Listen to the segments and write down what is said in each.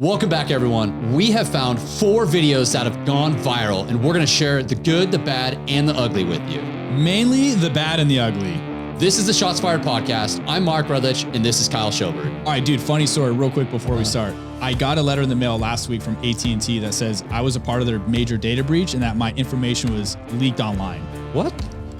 Welcome back, everyone. We have found 4 videos that have gone viral, and we're going to share the good, the bad, and the ugly with you. Mainly the bad and the ugly. This is the Shots Fired podcast. I'm Mark Rutledge, and this is Kyle Schoberg. All right, dude, funny story real quick before we start. I got a letter in the mail last week from AT&T that says I was a part of their major data breach and that my information was leaked online. What?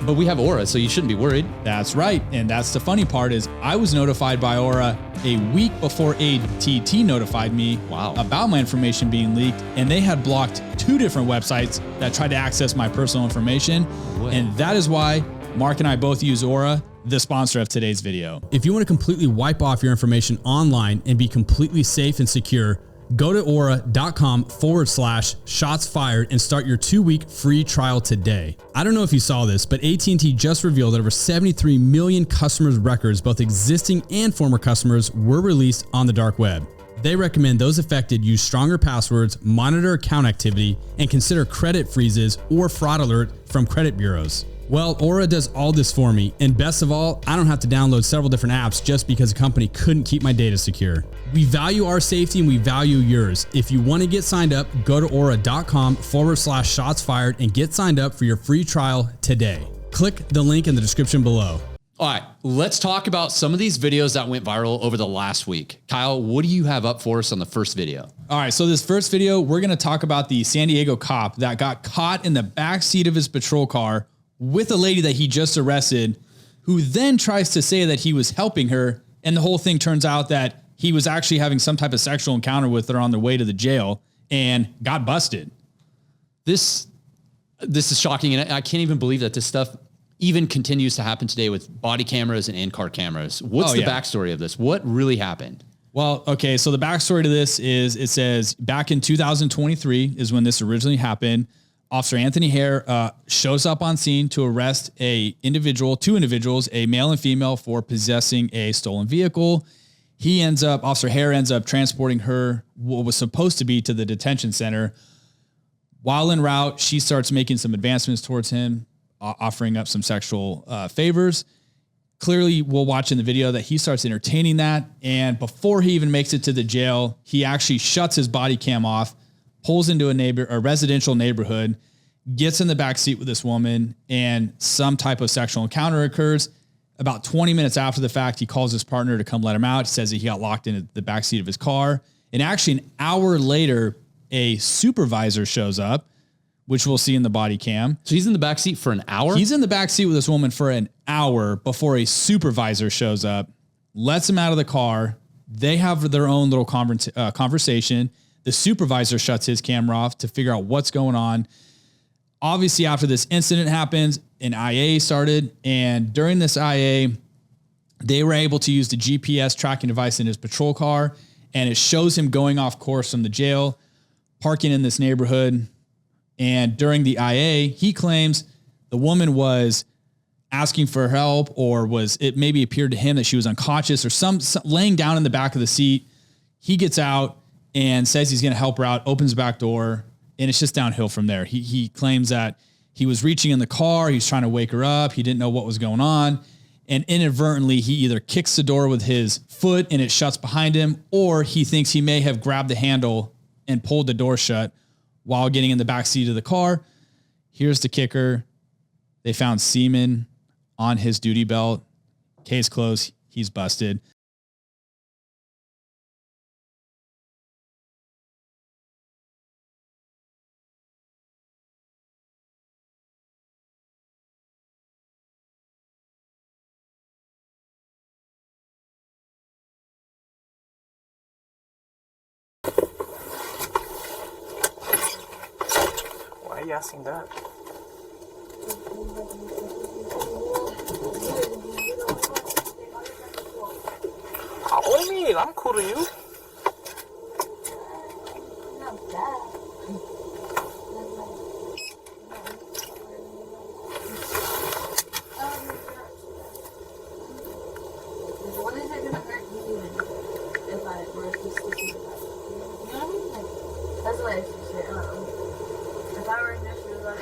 But we have Aura, so you shouldn't be worried. That's right. And that's the funny part is I was notified by Aura a week before AT&T notified me about my information being leaked. And they had blocked 2 different websites that tried to access my personal information. And that is why Mark and I both use Aura, the sponsor of today's video. If you want to completely wipe off your information online and be completely safe and secure, go to aura.com/shotsfired and start your 2-week free trial today. I don't know if you saw this, but AT&T just revealed that over 73 million customers' records, both existing and former customers, were released on the dark web. They recommend those affected use stronger passwords, monitor account activity, and consider credit freezes or fraud alert from credit bureaus. Well, Aura does all this for me, and best of all, I don't have to download several different apps just because a company couldn't keep my data secure. We value our safety and we value yours. If you want to get signed up, go to aura.com/shotsfired and get signed up for your free trial today. Click the link in the description below. All right, let's talk about some of these videos that went viral over the last week. Kyle, what do you have up for us on the first video? All right, so this first video, we're going to talk about the San Diego cop that got caught in the backseat of his patrol car with a lady that he just arrested, who then tries to say that he was helping her. And the whole thing turns out that he was actually having some type of sexual encounter with her on the way to the jail and got busted. This is shocking. And I can't even believe that this stuff even continues to happen today with body cameras and in-car cameras. What's the backstory of this? What really happened? Well, okay. So the backstory to this is it says back in 2023 is when this originally happened. Officer Anthony Hare shows up on scene to arrest two individuals, a male and female, for possessing a stolen vehicle. Officer Hare ends up transporting her, what was supposed to be, to the detention center. While en route, she starts making some advancements towards him, offering up some sexual favors. Clearly, we'll watch in the video that he starts entertaining that. And before he even makes it to the jail, he actually shuts his body cam off, pulls into a residential neighborhood, gets in the back seat with this woman, and some type of sexual encounter occurs. About 20 minutes after the fact, he calls his partner to come let him out. He says that he got locked into the back seat of his car. And actually an hour later, a supervisor shows up, which we'll see in the body cam. So he's in the back seat for an hour? He's in the back seat with this woman for an hour before a supervisor shows up, lets him out of the car. They have their own little conversation. The supervisor shuts his camera off to figure out what's going on. Obviously, after this incident happens, an IA started. And during this IA, they were able to use the GPS tracking device in his patrol car. And it shows him going off course from the jail, parking in this neighborhood. And during the IA, he claims the woman was asking for help, or it maybe appeared to him that she was unconscious or some laying down in the back of the seat. He gets out and says he's going to help her out, opens the back door, and it's just downhill from there. He claims that he was reaching in the car. He was trying to wake her up. He didn't know what was going on. And inadvertently, he either kicks the door with his foot and it shuts behind him, or he thinks he may have grabbed the handle and pulled the door shut while getting in the back seat of the car. Here's the kicker. They found semen on his duty belt. Case closed. He's busted. Why are you asking that? What do you mean? I'm cool to you. Not bad. What is it gonna hurt you if I were to sleep with that? You know what I mean? Like, that's what I used to say. If I were in your shoes, I'd be like,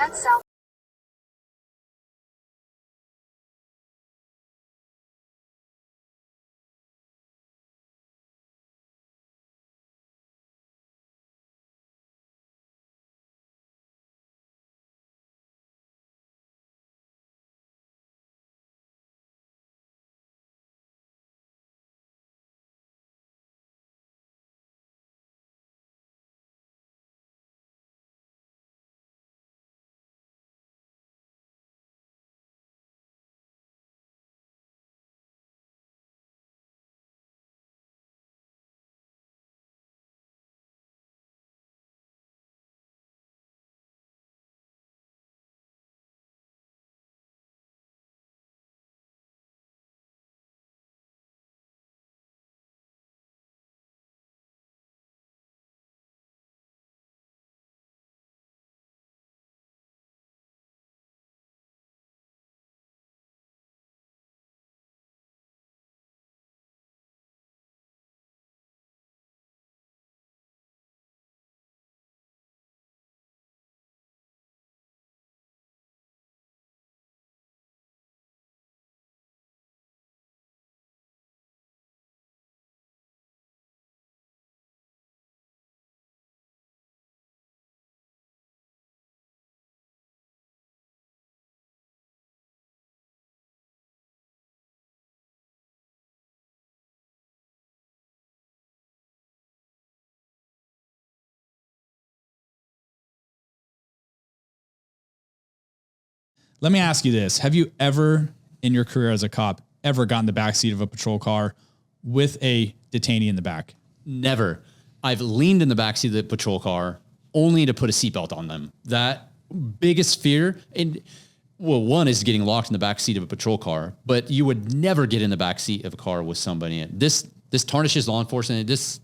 Let me ask you this. Have you ever in your career as a cop ever gotten the backseat of a patrol car with a detainee in the back? Never. I've leaned in the backseat of the patrol car only to put a seatbelt on them. That biggest fear, and well, one is getting locked in the backseat of a patrol car, but you would never get in the backseat of a car with somebody in. This tarnishes law enforcement. This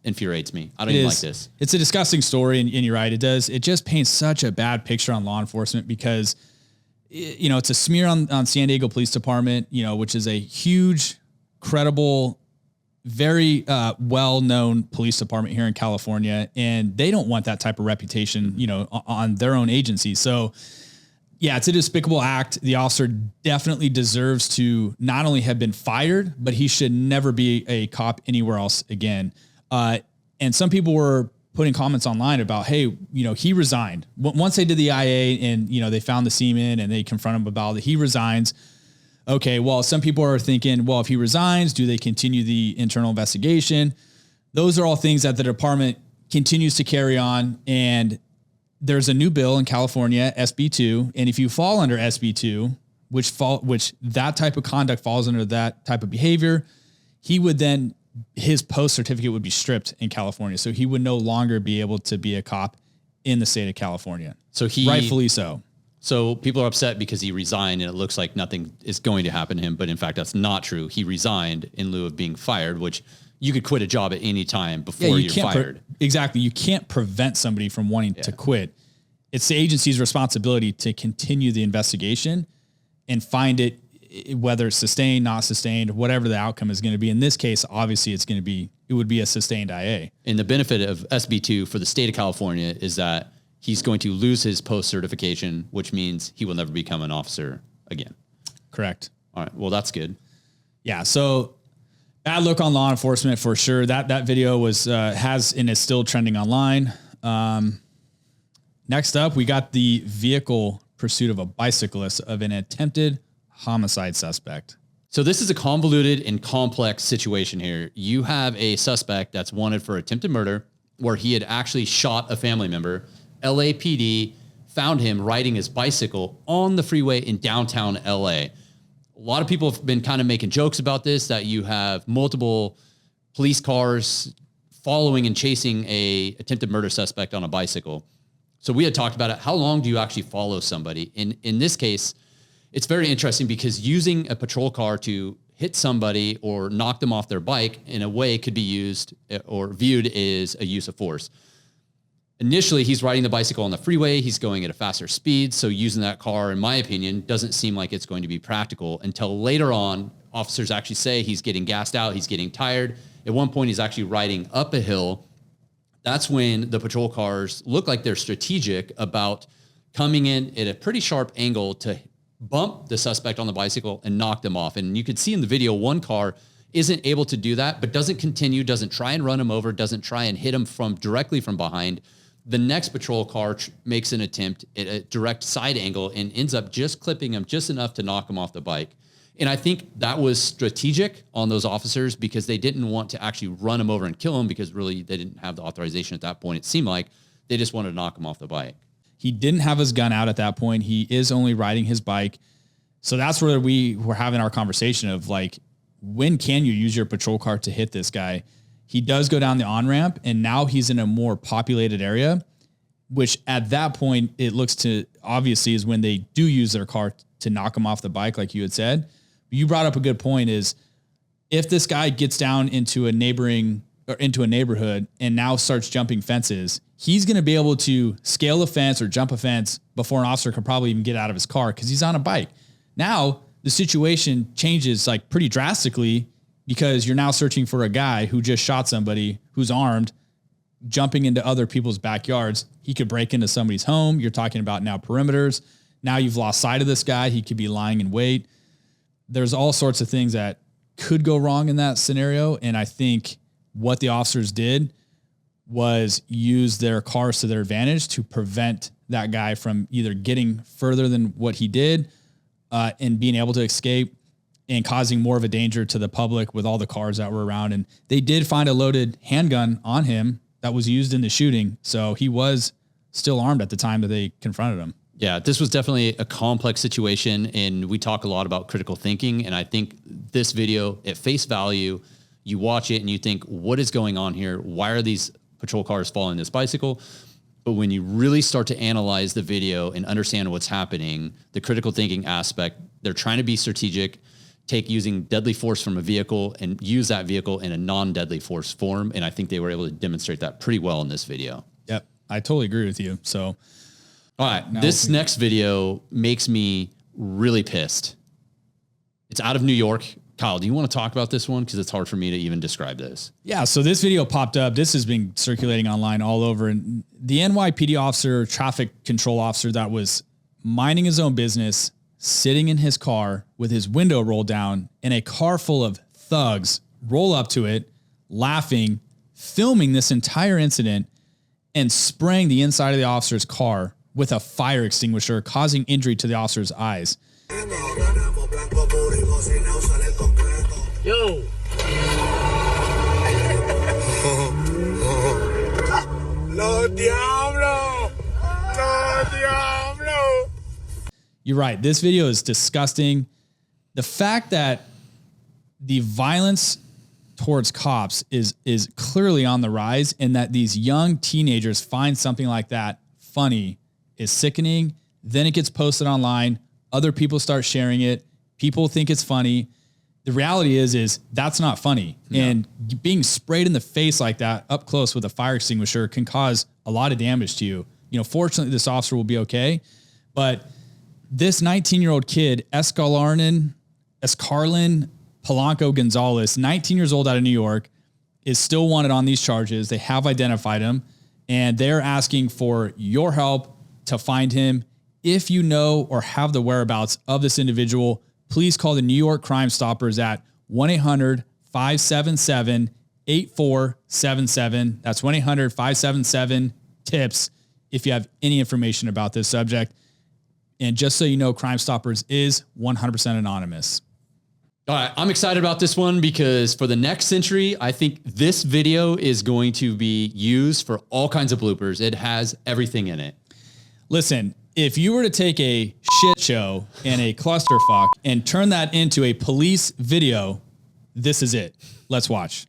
infuriates me. I don't even like this. It's a disgusting story, and you're right. It does. It just paints such a bad picture on law enforcement because, you know, it's a smear on San Diego Police Department, you know, which is a huge, credible, very well-known police department here in California, and they don't want that type of reputation, you know, on their own agency. So, yeah, it's a despicable act. The officer definitely deserves to not only have been fired, but he should never be a cop anywhere else again. And some people were putting comments online about, hey, you know, he resigned. Once they did the IA and, you know, they found the semen and they confront him about it, he resigns. Okay, well, some people are thinking, well, if he resigns, do they continue the internal investigation? Those are all things that the department continues to carry on. And there's a new bill in California, SB2. And if you fall under SB2, which that type of conduct falls under that type of behavior, he would then, his post certificate would be stripped in California. So he would no longer be able to be a cop in the state of California. So he, rightfully so. So people are upset because he resigned and it looks like nothing is going to happen to him. But in fact, that's not true. He resigned in lieu of being fired, which you could quit a job at any time before you're fired. Exactly. You can't prevent somebody from wanting to quit. It's the agency's responsibility to continue the investigation and find it, whether it's sustained, not sustained, whatever the outcome is going to be. In this case, obviously it would be a sustained IA. And the benefit of SB2 for the state of California is that he's going to lose his post certification, which means he will never become an officer again. Correct. All right. Well, that's good. Yeah. So bad look on law enforcement for sure. That video was, has, and is still trending online. Next up, we got the vehicle pursuit of a bicyclist of an attempted homicide suspect. So this is a convoluted and complex situation here. You have a suspect that's wanted for attempted murder where he had actually shot a family member. LAPD found him riding his bicycle on the freeway in downtown LA. A lot of people have been kind of making jokes about this, that you have multiple police cars following and chasing a attempted murder suspect on a bicycle. So we had talked about it. How long do you actually follow somebody? In this case, it's very interesting because using a patrol car to hit somebody or knock them off their bike in a way could be used or viewed as a use of force. Initially, he's riding the bicycle on the freeway. He's going at a faster speed. So using that car, in my opinion, doesn't seem like it's going to be practical until later on. Officers actually say he's getting gassed out. He's getting tired. At one point, he's actually riding up a hill. That's when the patrol cars look like they're strategic about coming in at a pretty sharp angle to bump the suspect on the bicycle and knock them off. And you could see in the video, one car isn't able to do that, but doesn't continue, doesn't try and run him over, doesn't try and hit him directly from behind. The next patrol car makes an attempt at a direct side angle and ends up just clipping him just enough to knock him off the bike. And I think that was strategic on those officers because they didn't want to actually run him over and kill him because really they didn't have the authorization at that point. It seemed like they just wanted to knock him off the bike. He didn't have his gun out at that point. He is only riding his bike. So that's where we were having our conversation of like, when can you use your patrol car to hit this guy? He does go down the on-ramp and now he's in a more populated area, which at that point it looks to obviously is when they do use their car to knock him off the bike, like you had said. You brought up a good point is if this guy gets down into a neighborhood and now starts jumping fences, he's going to be able to scale a fence or jump a fence before an officer can probably even get out of his car because he's on a bike. Now the situation changes like pretty drastically because you're now searching for a guy who just shot somebody who's armed, jumping into other people's backyards. He could break into somebody's home. You're talking about now perimeters. Now you've lost sight of this guy. He could be lying in wait. There's all sorts of things that could go wrong in that scenario. And I think what the officers did was use their cars to their advantage to prevent that guy from either getting further than what he did and being able to escape and causing more of a danger to the public with all the cars that were around. And they did find a loaded handgun on him that was used in the shooting. So he was still armed at the time that they confronted him. Yeah, this was definitely a complex situation, and we talk a lot about critical thinking. And I think this video, at face value, you watch it and you think, what is going on here? Why are these patrol cars following this bicycle? But when you really start to analyze the video and understand what's happening, the critical thinking aspect, they're trying to be strategic, take using deadly force from a vehicle and use that vehicle in a non-deadly force form. And I think they were able to demonstrate that pretty well in this video. Yep. I totally agree with you. So, all right, this next video makes me really pissed. It's out of New York. Kyle, do you want to talk about this one? Because it's hard for me to even describe this. Yeah, so this video popped up. This has been circulating online all over. And the NYPD officer, traffic control officer that was minding his own business, sitting in his car with his window rolled down, and a car full of thugs roll up to it, laughing, filming this entire incident, and spraying the inside of the officer's car with a fire extinguisher, causing injury to the officer's eyes. Yo. Lo diablo. Lo diablo. You're right. This video is disgusting. The fact that the violence towards cops is clearly on the rise, and that these young teenagers find something like that funny is sickening. Then it gets posted online. Other people start sharing it. People think it's funny. The reality is that's not funny. No. And being sprayed in the face like that up close with a fire extinguisher can cause a lot of damage to you. You know, fortunately this officer will be okay. But this 19-year-old kid, Escarlin Polanco Gonzalez, 19 years old out of New York, is still wanted on these charges. They have identified him, and they're asking for your help to find him. If you know or have the whereabouts of this individual, please call the New York Crime Stoppers at 1-800-577-8477. That's 1-800-577-TIPS if you have any information about this subject. And just so you know, Crime Stoppers is 100% anonymous. All right, I'm excited about this one because for the next century, I think this video is going to be used for all kinds of bloopers. It has everything in it. Listen, if you were to take a shit show and a clusterfuck and turn that into a police video, this is it. Let's watch.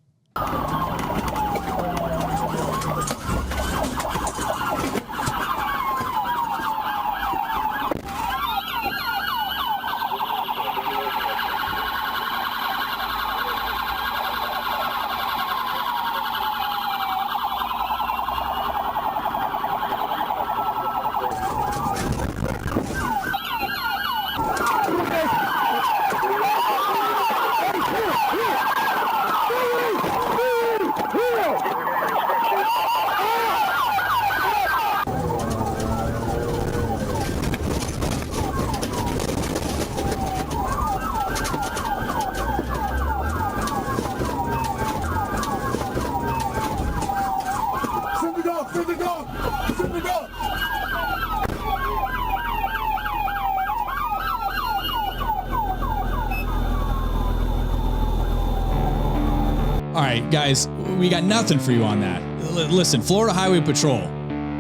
All right, guys, we got nothing for you on that. Listen, Florida Highway Patrol,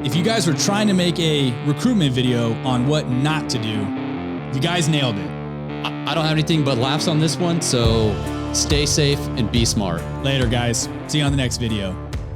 if you guys were trying to make a recruitment video on what not to do, you guys nailed it. I don't have anything but laughs on this one, so stay safe and be smart. Later, guys. See you on the next video.